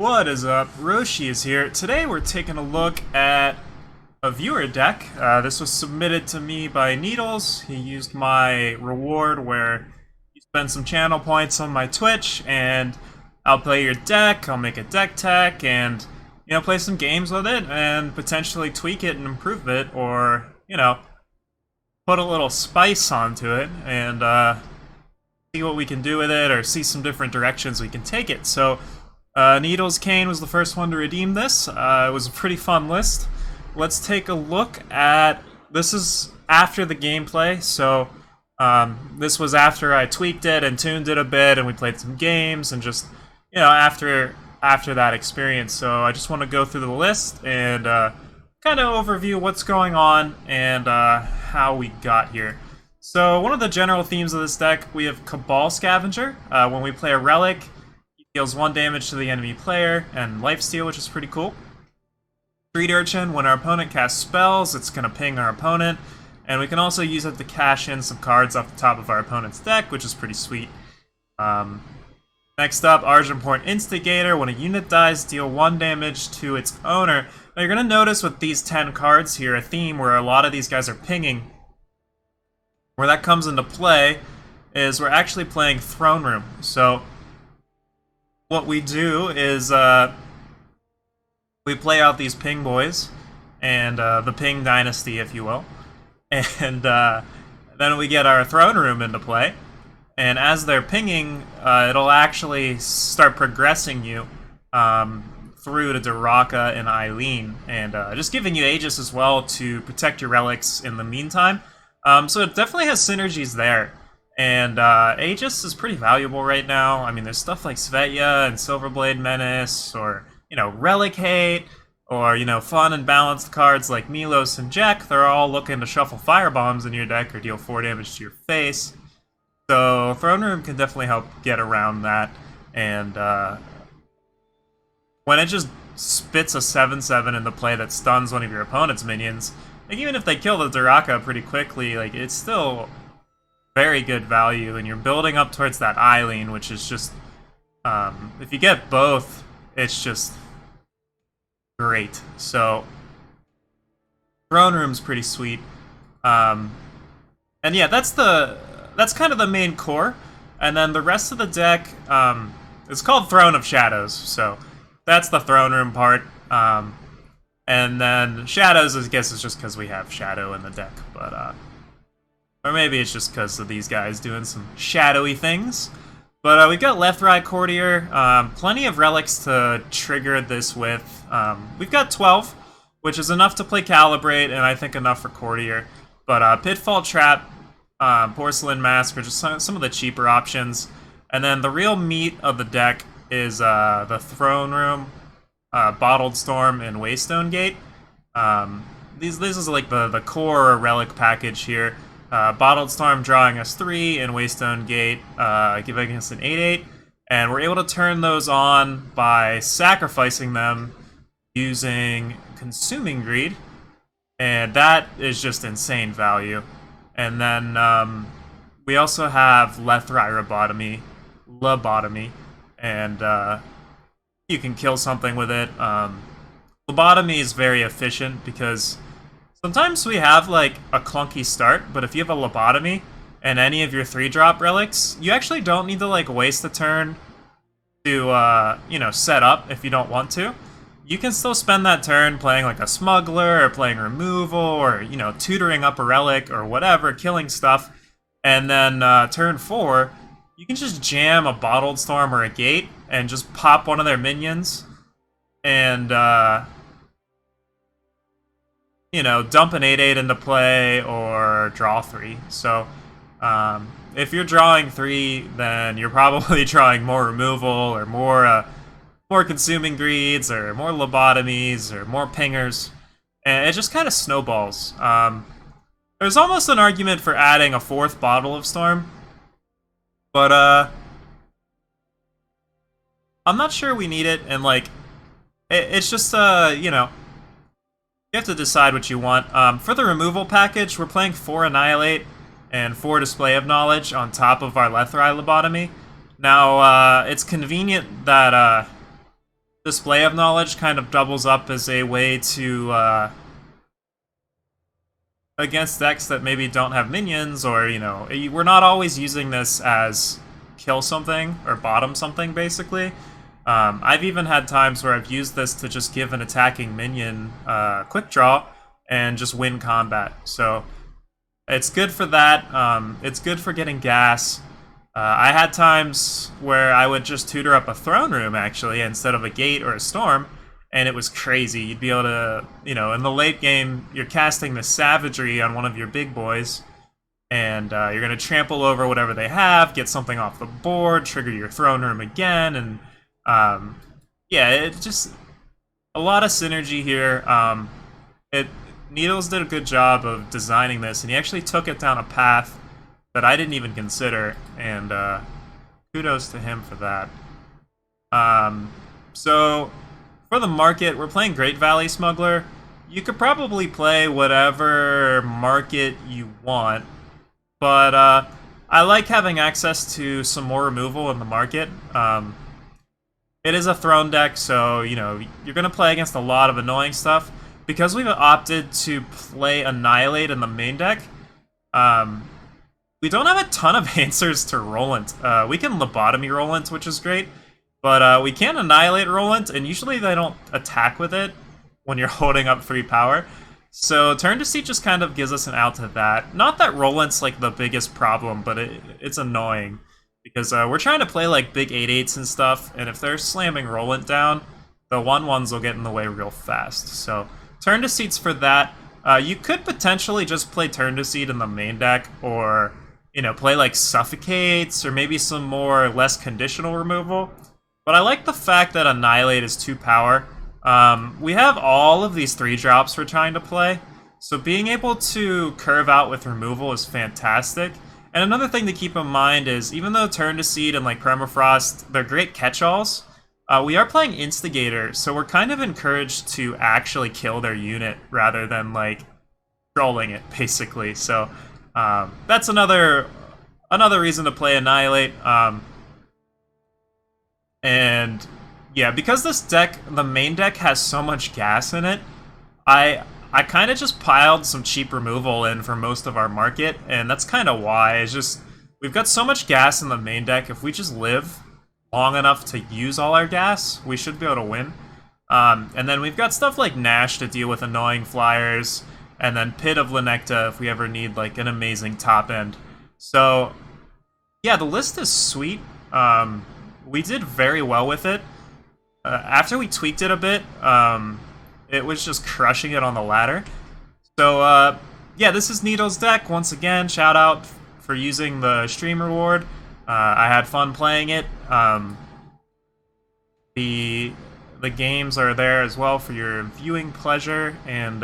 What is up? Roshi is here. Today we're taking a look at a viewer deck. This was submitted to me by Needles. He used my reward where you spend some channel points on my Twitch and I'll play your deck, I'll make a deck tech, and, play some games with it and potentially tweak it and improve it, or, put a little spice onto it and see what we can do with it, or see some different directions we can take it. So, Needles Kane was the first one to redeem this. It was a pretty fun list. Let's take a look at... This is after the gameplay, so this was after I tweaked it and tuned it a bit, and we played some games, and just, after that experience. So I just want to go through the list and kind of overview what's going on and how we got here. So one of the general themes of this deck, we have Cabal Scavenger. When we play a Relic, deals 1 damage to the enemy player, and lifesteal, which is pretty cool. Street Urchin, when our opponent casts spells, it's going to ping our opponent, and we can also use it to cash in some cards off the top of our opponent's deck, which is pretty sweet. Next up, Arjun Instigator, when a unit dies, deal 1 damage to its owner. Now you're going to notice with these 10 cards here, a theme where a lot of these guys are pinging. Where that comes into play is we're actually playing Throne Room. So what we do is we play out these ping boys and the ping dynasty, if you will, and then we get our throne room into play, and as they're pinging, it'll actually start progressing you through to Duraka and Eileen, and just giving you aegis as well to protect your relics in the meantime. So it definitely has synergies there. And aegis is pretty valuable right now. I mean, there's stuff like Svetya and Silverblade Menace, or, Relic Hate, or, fun and balanced cards like Milos and Jack. They're all looking to shuffle firebombs in your deck or deal 4 damage to your face. So Throne Room can definitely help get around that. And when it just spits a 7/7 into play that stuns one of your opponent's minions, like, even if they kill the Duraka pretty quickly, like, it's still very good value, and you're building up towards that Eileen, which is just, if you get both, it's just great. So, Throne Room's pretty sweet. And yeah, that's kind of the main core, and then the rest of the deck, it's called Throne of Shadows, so that's the Throne Room part. And then Shadows, I guess, is just because we have Shadow in the deck, but, or maybe it's just because of these guys doing some shadowy things. But we've got Left Right Courtier, plenty of relics to trigger this with. We've got 12, which is enough to play Calibrate, and I think enough for Courtier. But Pitfall Trap, Porcelain Mask are just some of the cheaper options. And then the real meat of the deck is the Throne Room, Bottled Storm, and Waystone Gate. This is like the core relic package here. Bottled Storm drawing us 3, and Waystone Gate giving us an 8/8, and we're able to turn those on by sacrificing them using Consuming Greed, and that is just insane value. And then we also have Left Right Lobotomy, and you can kill something with it. Lobotomy is very efficient because sometimes we have, like, a clunky start, but if you have a Lobotomy and any of your 3-drop relics, you actually don't need to, like, waste a turn to, set up if you don't want to. You can still spend that turn playing, like, a Smuggler, or playing Removal, or, tutoring up a relic, or whatever, killing stuff, and then, turn 4, you can just jam a Bottled Storm or a Gate, and just pop one of their minions, and, dump an 8/8 into play, or draw 3. So, if you're drawing 3, then you're probably drawing more Removal, or more Consuming Greeds, or more Lobotomies, or more Pingers, and it just kind of snowballs. There's almost an argument for adding a 4th Bottle of Storm, but, I'm not sure we need it, and, like, it's just, you have to decide what you want. For the removal package, we're playing 4 Annihilate and 4 Display of Knowledge on top of our Lethrai Lobotomy. Now, it's convenient that Display of Knowledge kind of doubles up as a way to, against decks that maybe don't have minions, or, you know, we're not always using this as kill something or bottom something, basically. I've even had times where I've used this to just give an attacking minion quick draw and just win combat. So it's good for that. It's good for getting gas. I had times where I would just tutor up a throne room, actually, instead of a gate or a storm, and it was crazy. You'd be able to, you know, in the late game, you're casting the savagery on one of your big boys, and you're going to trample over whatever they have, get something off the board, trigger your throne room again, and yeah, it just a lot of synergy here. Needles did a good job of designing this, and he actually took it down a path that I didn't even consider, and kudos to him for that. So for the market, we're playing Great Valley Smuggler. You could probably play whatever market you want, but I like having access to some more removal in the market. It is a throne deck, so, you know, you're going to play against a lot of annoying stuff. Because we've opted to play Annihilate in the main deck, we don't have a ton of answers to Roland. We can Lobotomy Roland, which is great, but we can't Annihilate Roland, and usually they don't attack with it when you're holding up 3 power. So Turn to Seat just kind of gives us an out to that. Not that Roland's like the biggest problem, but it's annoying. Because we're trying to play like big 8/8s and stuff, and if they're slamming Roland down, the 1/1s will get in the way real fast. So Turn to Seat's for that. You could potentially just play Turn to Seat in the main deck, or, you know, play like Suffocates, or maybe some more less conditional removal. But I like the fact that Annihilate is 2 power. We have all of these 3 drops we're trying to play, so being able to curve out with removal is fantastic. And another thing to keep in mind is, even though Turn to Seed and like Permafrost, they're great catch-alls, we are playing Instigator, so we're kind of encouraged to actually kill their unit rather than like trolling it, basically. So that's another reason to play Annihilate. And yeah, because this deck, the main deck, has so much gas in it, I kind of just piled some cheap removal in for most of our market, and that's kind of why. It's just, we've got so much gas in the main deck, if we just live long enough to use all our gas, we should be able to win. And then we've got stuff like Nash to deal with annoying flyers, and then Pit of Lenecta if we ever need like an amazing top end. So yeah, the list is sweet. We did very well with it. After we tweaked it a bit, it was just crushing it on the ladder. So, yeah, this is Needle's deck. Once again, shout out for using the stream reward. I had fun playing it. The games are there as well for your viewing pleasure, and